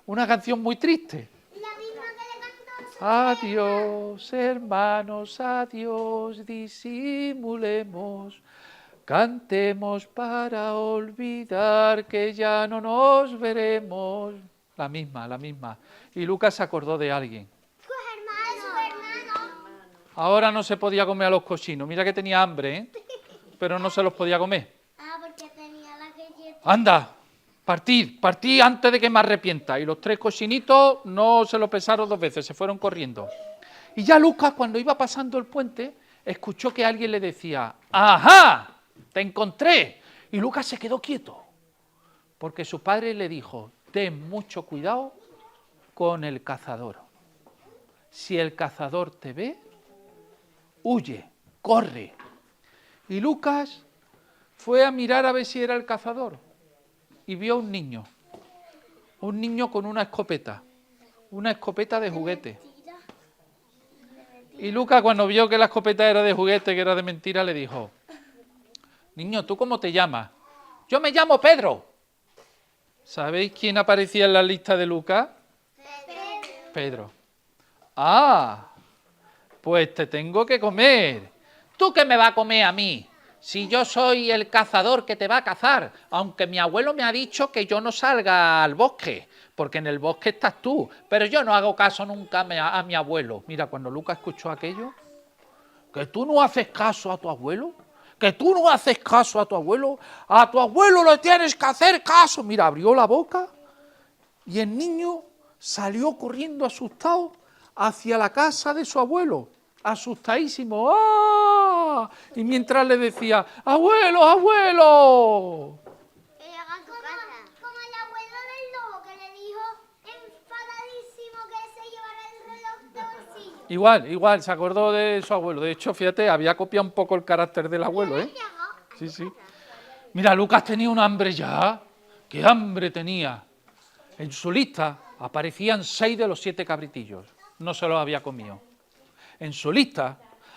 Una canción muy triste. La misma que le cantó. Adiós, hermanos, adiós, disimulemos. Cantemos para olvidar que ya no nos veremos. La misma. Y Lucas se acordó de alguien. Su hermano. Ahora no se podía comer a los cochinos. Mira que tenía hambre, ¿eh? Pero no se los podía comer. Ah, porque tenía la galleta. Anda, partid antes de que me arrepienta. Y los 3 cochinitos no se lo pesaron 2 veces, se fueron corriendo. Y ya Lucas, cuando iba pasando el puente, escuchó que alguien le decía, ¡ajá! ¡Te encontré! Y Lucas se quedó quieto, porque su padre le dijo, ten mucho cuidado con el cazador. Si el cazador te ve, huye, corre. Y Lucas fue a mirar a ver si era el cazador y vio a un niño con una escopeta de juguete. Y Lucas, cuando vio que la escopeta era de juguete, que era de mentira, le dijo, niño, ¿tú cómo te llamas? Yo me llamo Pedro. ¿Sabéis quién aparecía en la lista de Lucas? Pedro. Ah, pues te tengo que comer. ¿Tú qué me vas a comer a mí? Si yo soy el cazador que te va a cazar, aunque mi abuelo me ha dicho que yo no salga al bosque, porque en el bosque estás tú, pero yo no hago caso nunca a mi abuelo. Mira, cuando Lucas escuchó aquello, que tú no haces caso a tu abuelo, que tú no haces caso a tu abuelo le tienes que hacer caso. Mira, abrió la boca y el niño salió corriendo asustado hacia la casa de su abuelo, asustadísimo. ¡Ah! Y mientras le decía, ¡abuelo, abuelo! Como el abuelo del lobo que le dijo enfadadísimo que se llevara el reloj de bolsillo. Igual, se acordó de su abuelo. De hecho, fíjate, había copiado un poco el carácter del abuelo, ¿eh? Sí. Mira, Lucas tenía un hambre ya. ¿Qué hambre tenía? En su lista aparecían 6 de los 7 cabritillos. No se los había comido. En su lista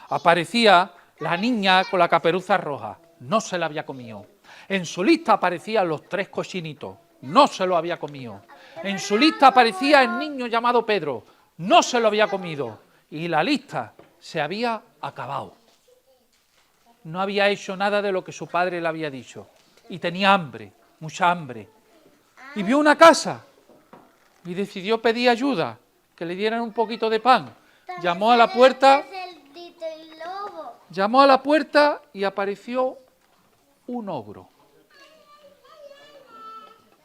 aparecía la niña con la caperuza roja. No se la había comido. En su lista aparecían los 3 cochinitos. No se lo había comido. En su lista aparecía el niño llamado Pedro. No se lo había comido. Y la lista se había acabado. No había hecho nada de lo que su padre le había dicho. Y tenía hambre, mucha hambre. Y vio una casa y decidió pedir ayuda, que le dieran un poquito de pan. Llamó a la puerta y apareció un ogro.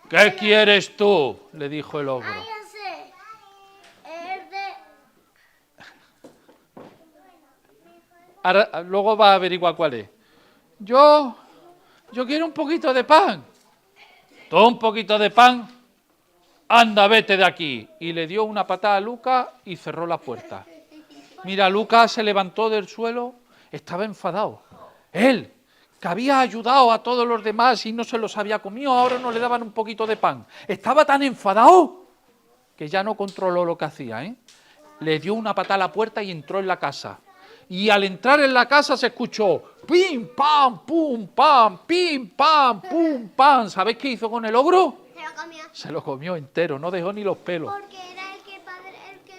¿Qué quieres tú?, le dijo el ogro. Ahora, luego va a averiguar cuál es. Yo quiero un poquito de pan. ¿Todo un poquito de pan? Anda, vete de aquí. Y le dio una patada a Lucas y cerró la puerta. Mira, Lucas se levantó del suelo, estaba enfadado. Él, que había ayudado a todos los demás y no se los había comido, ahora no le daban un poquito de pan. Estaba tan enfadado que ya no controló lo que hacía, ¿eh? Le dio una patada a la puerta y entró en la casa. Y al entrar en la casa se escuchó pim, pam, pum, pam, pim, pam, pum, pam. ¿Sabéis qué hizo con el ogro? Se lo comió. Se lo comió entero, no dejó ni los pelos. Porque era el que el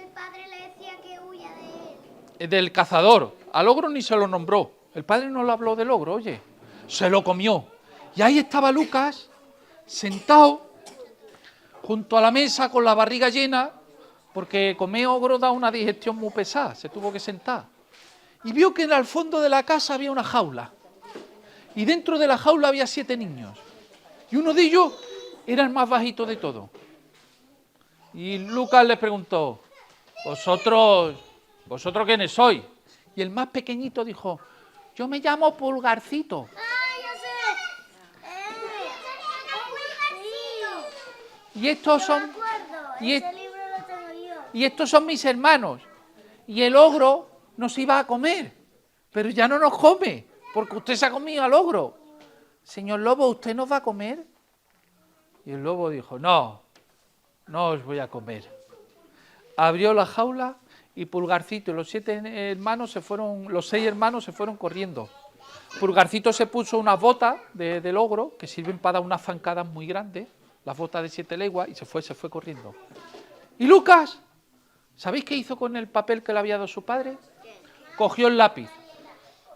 padre le decía que huya de él. Del cazador. Al ogro ni se lo nombró. El padre no le habló del ogro, oye. Se lo comió. Y ahí estaba Lucas, sentado, junto a la mesa, con la barriga llena, porque comer ogro da una digestión muy pesada. Se tuvo que sentar. Y vio que al fondo de la casa había una jaula. Y dentro de la jaula había 7 niños. Y uno de ellos era el más bajito de todos. Y Lucas les preguntó, ¿Vosotros quiénes sois? Y el más pequeñito dijo, Yo me llamo Pulgarcito. Ya sé. Y estos Yo me son... acuerdo, y ese libro lo tengo yo. Y estos son mis hermanos. Y el ogro nos iba a comer, pero ya no nos come, porque usted se ha comido al ogro. Señor lobo, ¿usted nos va a comer? Y el lobo dijo, no, no os voy a comer. Abrió la jaula y Pulgarcito y los 6 hermanos se fueron corriendo. Pulgarcito se puso unas botas del ogro, que sirven para dar unas zancadas muy grandes, las botas de 7 leguas, y se fue corriendo. ¿Y Lucas? ¿Sabéis qué hizo con el papel que le había dado su padre? Cogió el lápiz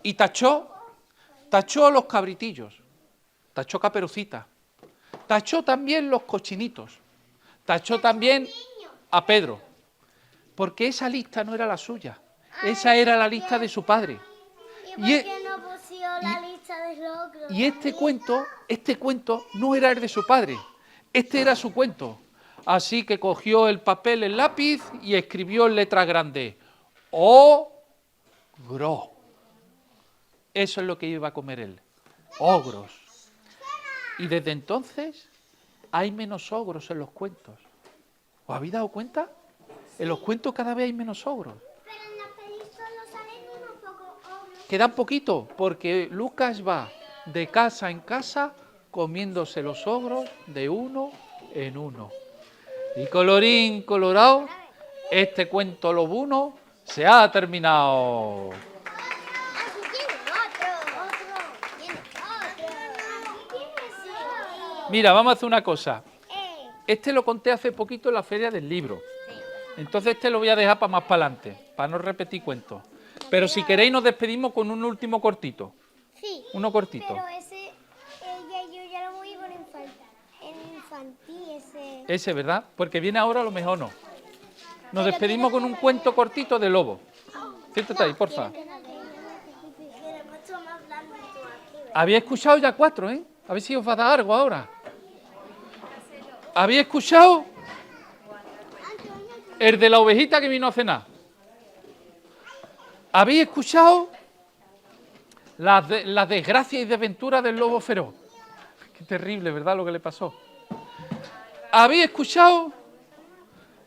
y tachó los cabritillos, tachó Caperucita, tachó también los cochinitos, tachó también a Pedro, porque esa lista no era la suya, esa era la lista de su padre. ¿Y por qué no pusieron la lista de logros? Y este cuento no era el de su padre, este era su cuento. Así que cogió el papel, el lápiz y escribió en letras grandes, ogro. Eso es lo que iba a comer él, ogros. Y desde entonces hay menos ogros en los cuentos. ¿Os habéis dado cuenta? En los cuentos cada vez hay menos ogros. Pero en la peli solo salen unos pocos ogros. Quedan poquito, porque Lucas va de casa en casa comiéndose los ogros de uno en uno. Y colorín colorado, este cuento lobuno se ha terminado. Mira, vamos a hacer una cosa. Este lo conté hace poquito en la feria del libro. Entonces este lo voy a dejar para más para adelante, para no repetir cuentos. Pero si queréis nos despedimos con un último cortito. Sí. Uno cortito. Pero ese, yo ya lo voy con infantil, ese. Ese, ¿verdad? Porque viene ahora, a lo mejor no. Nos despedimos con un cuento cortito de lobo. Siéntate ahí, porfa. Había escuchado ya 4, ¿eh? A ver si os va a dar algo ahora. ¿Habéis escuchado? El de la ovejita que vino a cenar. ¿Habéis escuchado las desgracias y desventuras del lobo feroz? Qué terrible, ¿verdad?, lo que le pasó. ¿Habéis escuchado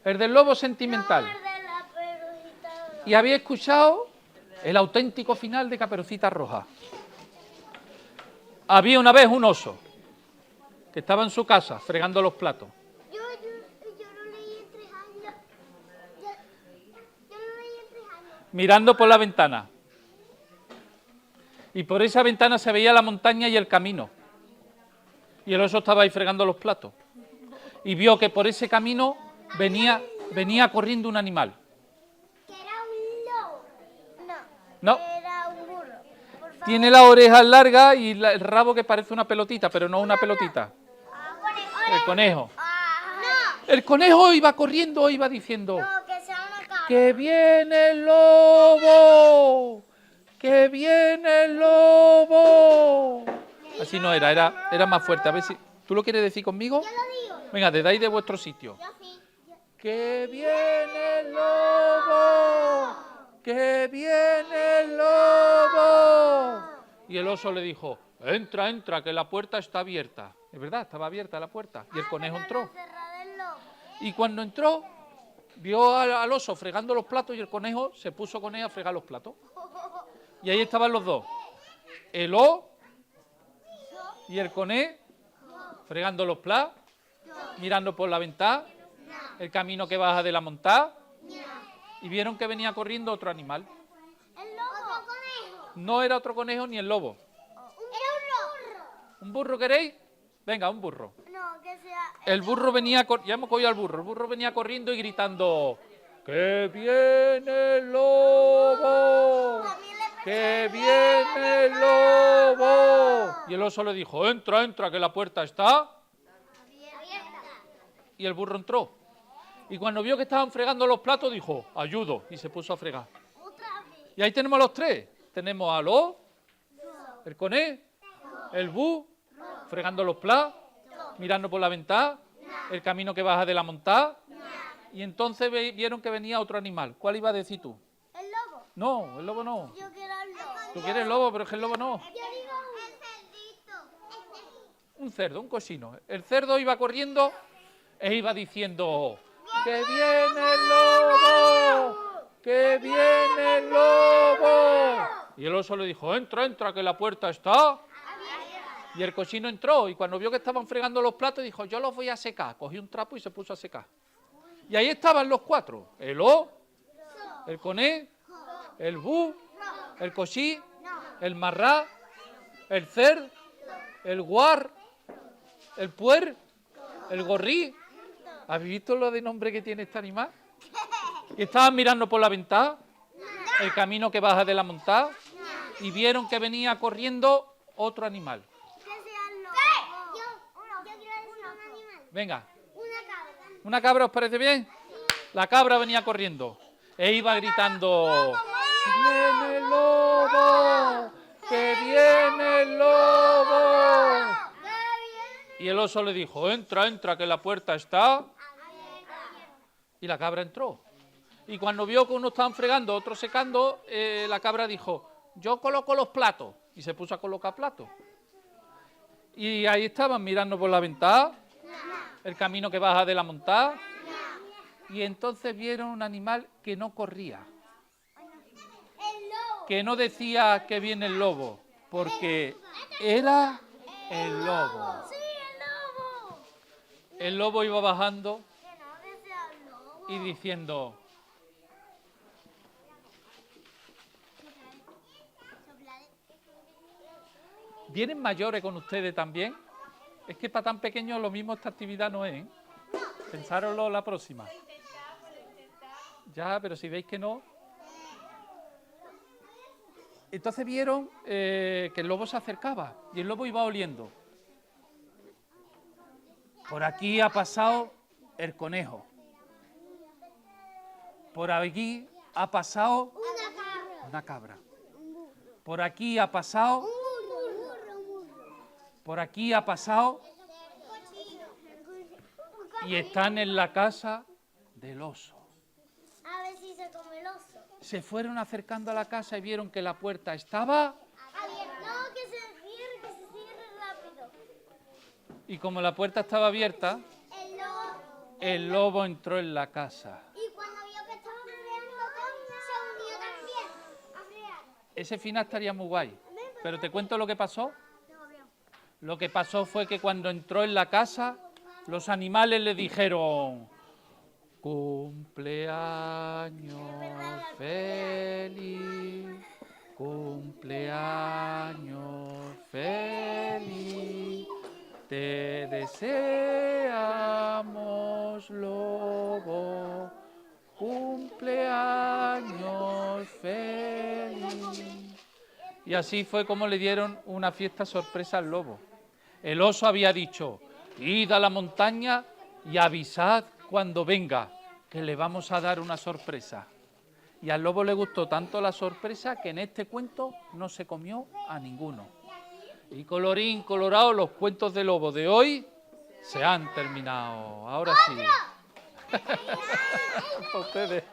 el del lobo sentimental? ¿Y habéis escuchado el auténtico final de Caperucita Roja? Había una vez un oso que estaba en su casa fregando los platos. Yo lo leí en 3 años. Yo lo leí en 3 años. Mirando por la ventana. Y por esa ventana se veía la montaña y el camino. Y el oso estaba ahí fregando los platos. Y vio que por ese camino venía corriendo un animal. Que era un lobo. No, Era un burro. Por favor. tiene las orejas largas y el rabo que parece una pelotita, pero no una pelotita. El conejo. No. El conejo iba corriendo, iba diciendo... No, que sea una cabra. ¡Que viene el lobo! ¡Que viene el lobo! Así no era más fuerte. A ver si... ¿Tú lo quieres decir conmigo? Yo lo digo. Venga, desde ahí de vuestro sitio. Yo sí. ¡Que viene el lobo! ¡Que viene el lobo! Y el oso le dijo, entra, entra, que la puerta está abierta. Es verdad, estaba abierta la puerta. Y el conejo entró. Y cuando entró, vio al oso fregando los platos y el conejo se puso con él a fregar los platos. Y ahí estaban los dos. El oso y el conejo fregando los platos, mirando por la ventana, el camino que baja de la montaña, y vieron que venía corriendo otro animal. ¿El lobo? ¿Otro conejo? No era otro conejo ni el lobo. Era un burro. ¿Un burro queréis? Venga, un burro. No, que sea... El burro venía, ya hemos cogido al burro, el burro venía corriendo y gritando, ¡que viene el lobo! ¡Que viene el lobo! Y el oso le dijo, entra, entra, que la puerta está. Y el burro entró. Y cuando vio que estaban fregando los platos, dijo, ayudo, y se puso a fregar. Y ahí tenemos los 3. Tenemos al oso, el conejo, el bu, fregando los platos, mirando por la ventana, el camino que baja de la montaña. Y entonces vieron que venía otro animal. ¿Cuál iba a decir tú? ¿El lobo? No, el lobo no. Yo quiero el lobo. Tú quieres lobo, pero es que el lobo no. Yo digo el cerdito. Un cerdo, un cochino. El cerdo iba corriendo e iba diciendo: ¡que viene el lobo! ¡Que viene el lobo! Y el oso le dijo: entra, entra, que la puerta está. Y el cochino entró, y cuando vio que estaban fregando los platos, dijo: yo los voy a secar. Cogió un trapo y se puso a secar. Y ahí estaban los cuatro: el o, el coné, el bu, el cochí, el marrá, el cer, el guar, el puer, el gorrí. ¿Habéis visto lo de nombre que tiene este animal? Y estaban mirando por la ventana el camino que baja de la montada y vieron que venía corriendo otro animal. Yo quiero decir un animal. Venga, Una cabra. ¿una cabra os parece bien? La cabra venía corriendo e iba gritando: ¡viene el lobo! ¡Que viene el lobo! Y el oso le dijo: entra, entra, que la puerta está. Y la cabra entró. Y cuando vio que unos estaban fregando, otros secando, la cabra dijo: yo coloco los platos. Y se puso a colocar platos. Y ahí estaban mirando por la ventana el camino que baja de la montada. Y entonces vieron un animal que no corría, El lobo. que no decía que viene el lobo, porque era el lobo. Sí, el lobo. El lobo iba bajando Que no desea el lobo. y diciendo: ¿vienen mayores con ustedes también? Es que para tan pequeños lo mismo esta actividad no es, ¿eh? Pensároslo la próxima. Ya, pero si veis que no. Entonces vieron que el lobo se acercaba y el lobo iba oliendo. Por aquí ha pasado el conejo. Por aquí ha pasado una cabra. Por aquí ha pasado. Por aquí ha pasado. Y están en la casa del oso. A ver si se come el oso. Se fueron acercando a la casa y vieron que la puerta estaba. No, que se cierre rápido. Y como la puerta estaba abierta, El lobo. el lobo entró en la casa. Y cuando vio que estaba freando todo, se unió también a frear. Ese final estaría muy guay. Pero te cuento lo que pasó. Lo que pasó fue que cuando entró en la casa, los animales le dijeron: cumpleaños feliz, cumpleaños feliz, te deseamos, lobo, cumpleaños feliz. Y así fue como le dieron una fiesta sorpresa al lobo. El oso había dicho: id a la montaña y avisad cuando venga, que le vamos a dar una sorpresa. Y al lobo le gustó tanto la sorpresa que en este cuento no se comió a ninguno. Y colorín colorado, los cuentos de lobo de hoy se han terminado. Ahora sí. Ustedes.